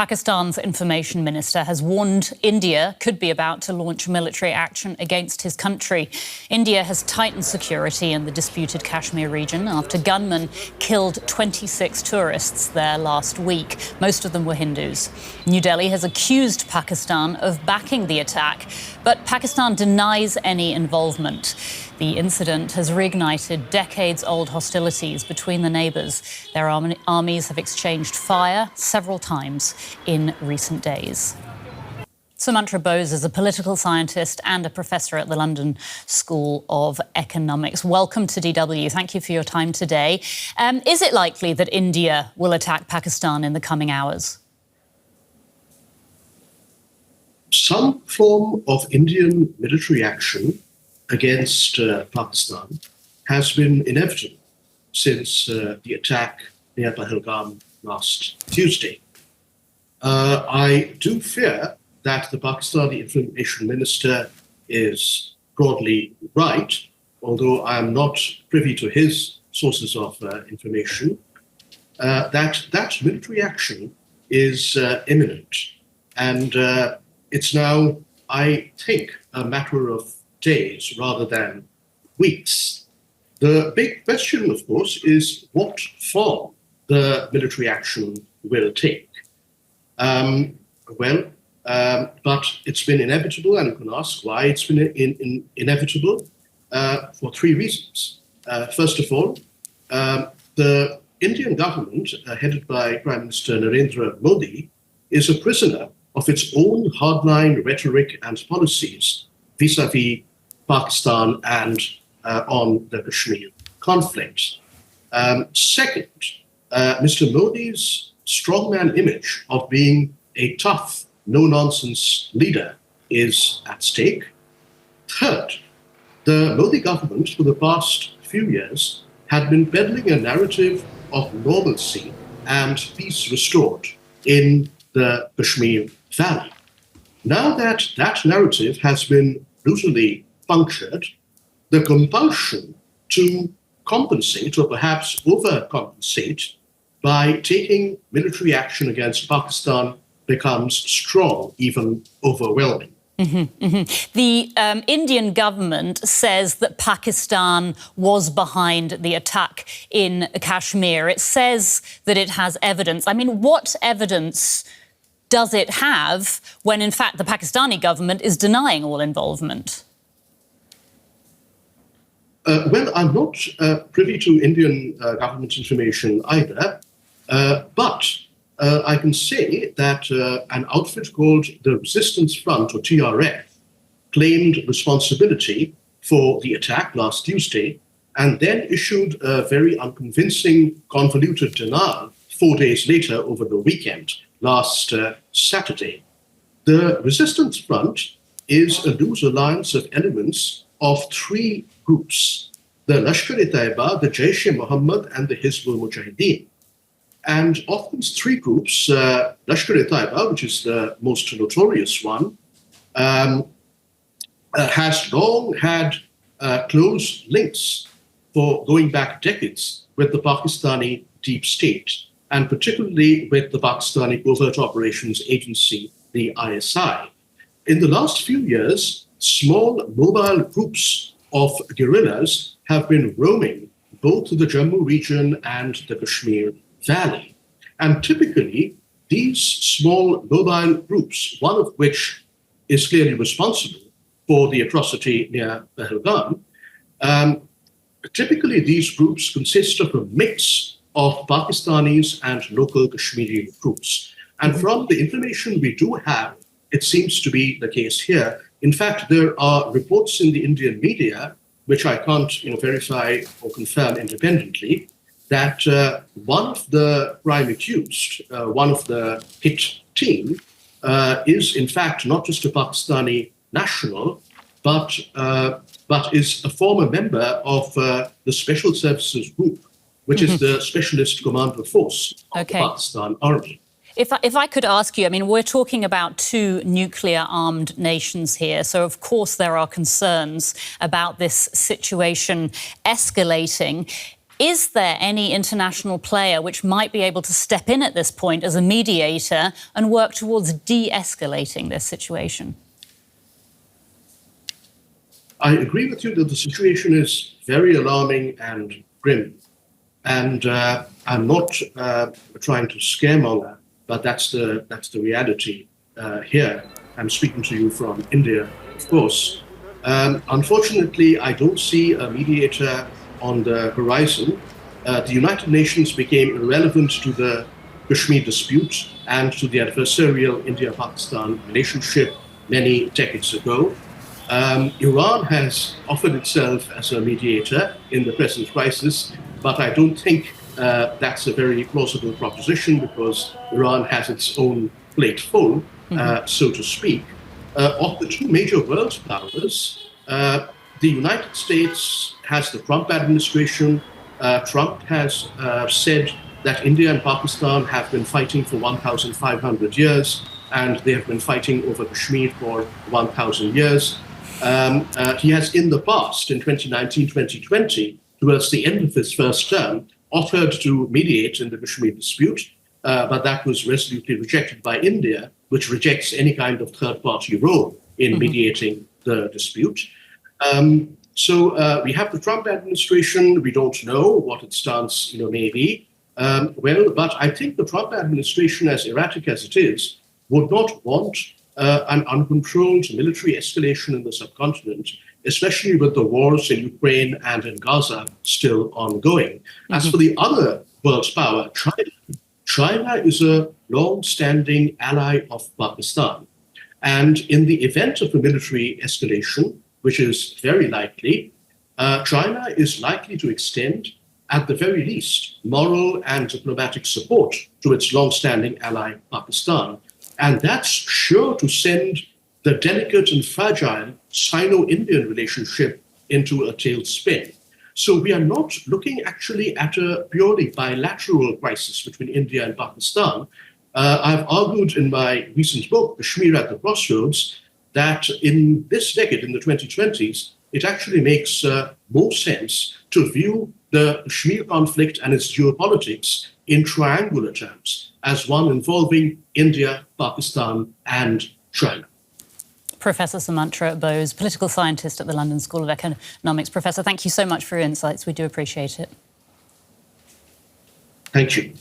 Pakistan's information minister has warned India could be about to launch military action against his country. India has tightened security in the disputed Kashmir region after gunmen killed 26 tourists there last week. Most of them were Hindus. New Delhi has accused Pakistan of backing the attack, but Pakistan denies any involvement. The incident has reignited decades-old hostilities between the neighbours. Their armies have exchanged fire several times in recent days. Sumantra Bose is a political scientist and a professor at the London School of Economics. Welcome to DW. Thank you for your time today. Is it likely that India will attack Pakistan in the coming hours? Some form of Indian military action against Pakistan has been inevitable since the attack near Pahalgam last Tuesday. I do fear that the Pakistani information minister is broadly right, although I am not privy to his sources of information, that military action is imminent. And it's now, I think, a matter of days rather than weeks. The big question, of course, is what form the military action will take. But it's been inevitable, and you can ask why it's been inevitable for three reasons. First of all, the Indian government, headed by Prime Minister Narendra Modi, is a prisoner of its own hardline rhetoric and policies vis-à-vis Pakistan and on the Kashmir conflict. Second, Mr. Modi's strongman image of being a tough, no-nonsense leader is at stake. Third, the Modi government for the past few years had been peddling a narrative of normalcy and peace restored in the Kashmir Valley. Now that that narrative has been brutally punctured, the compulsion to compensate or perhaps overcompensate by taking military action against Pakistan becomes strong, even overwhelming. The Indian government says that Pakistan was behind the attack in Kashmir. It says that it has evidence. I mean, what evidence does it have when, in fact, the Pakistani government is denying all involvement? Well, I'm not privy to Indian government information either, but I can say that an outfit called the Resistance Front, or TRF, claimed responsibility for the attack last Tuesday and then issued a very unconvincing, convoluted denial 4 days later over the weekend, last Saturday. The Resistance Front is a loose alliance of elements of three groups: the Lashkar-e-Taiba, the Jaish-e-Mohammed, and the Hizb ul-Mujahideen. And of these three groups, Lashkar-e-Taiba, which is the most notorious one, has long had close links for going back decades with the Pakistani deep state, and particularly with the Pakistani Covert Operations Agency, the ISI. In the last few years, small mobile groups of guerrillas have been roaming both to the Jammu region and the Kashmir Valley. And typically, these small mobile groups, one of which is clearly responsible for the atrocity near Pahalgam, typically these groups consist of a mix of Pakistanis and local Kashmiri groups. And from the information we do have, it seems to be the case here. In fact, there are reports in the Indian media, which I can't verify or confirm independently, that one of the prime accused, one of the hit team, is in fact not just a Pakistani national, but is a former member of the Special Services Group, which is the specialist commando force of the Pakistan Army. If I could ask you, I mean, we're talking about two nuclear-armed nations here, so of course there are concerns about this situation escalating. Is there any international player which might be able to step in at this point as a mediator and work towards de-escalating this situation? I agree with you that the situation is very alarming and grim. And I'm not trying to scaremonger, but that's the reality here. I'm speaking to you from India, of course. Unfortunately, I don't see a mediator on the horizon. The United Nations became irrelevant to the Kashmir dispute and to the adversarial India-Pakistan relationship many decades ago. Iran has offered itself as a mediator in the present crisis, but I don't think that's a very plausible proposition because Iran has its own plate full, so to speak. Of the two major world powers, the United States has the Trump administration. Trump has said that India and Pakistan have been fighting for 1,500 years, and they have been fighting over Kashmir for 1,000 years. He has in the past, in 2019, 2020, towards the end of his first term, offered to mediate in the Kashmir dispute, but that was resolutely rejected by India, which rejects any kind of third-party role in mediating the dispute. So we have the Trump administration. We don't know what its stance, may be. But I think the Trump administration, as erratic as it is, would not want an uncontrolled military escalation in the subcontinent, especially with the wars in Ukraine and in Gaza still ongoing. As for the other world power, China is a long-standing ally of Pakistan. And in the event of a military escalation, which is very likely, China is likely to extend, at the very least, moral and diplomatic support to its long-standing ally, Pakistan. And that's sure to send the delicate and fragile Sino-Indian relationship into a tailspin. So we are not looking actually at a purely bilateral crisis between India and Pakistan. I've argued in my recent book, Kashmir at the Crossroads, that in this decade, in the 2020s, it actually makes more sense to view the Kashmir conflict and its geopolitics in triangular terms, as one involving India, Pakistan, and China. Professor Sumantra Bose, political scientist at the London School of Economics. Professor, thank you so much for your insights. We do appreciate it. Thank you.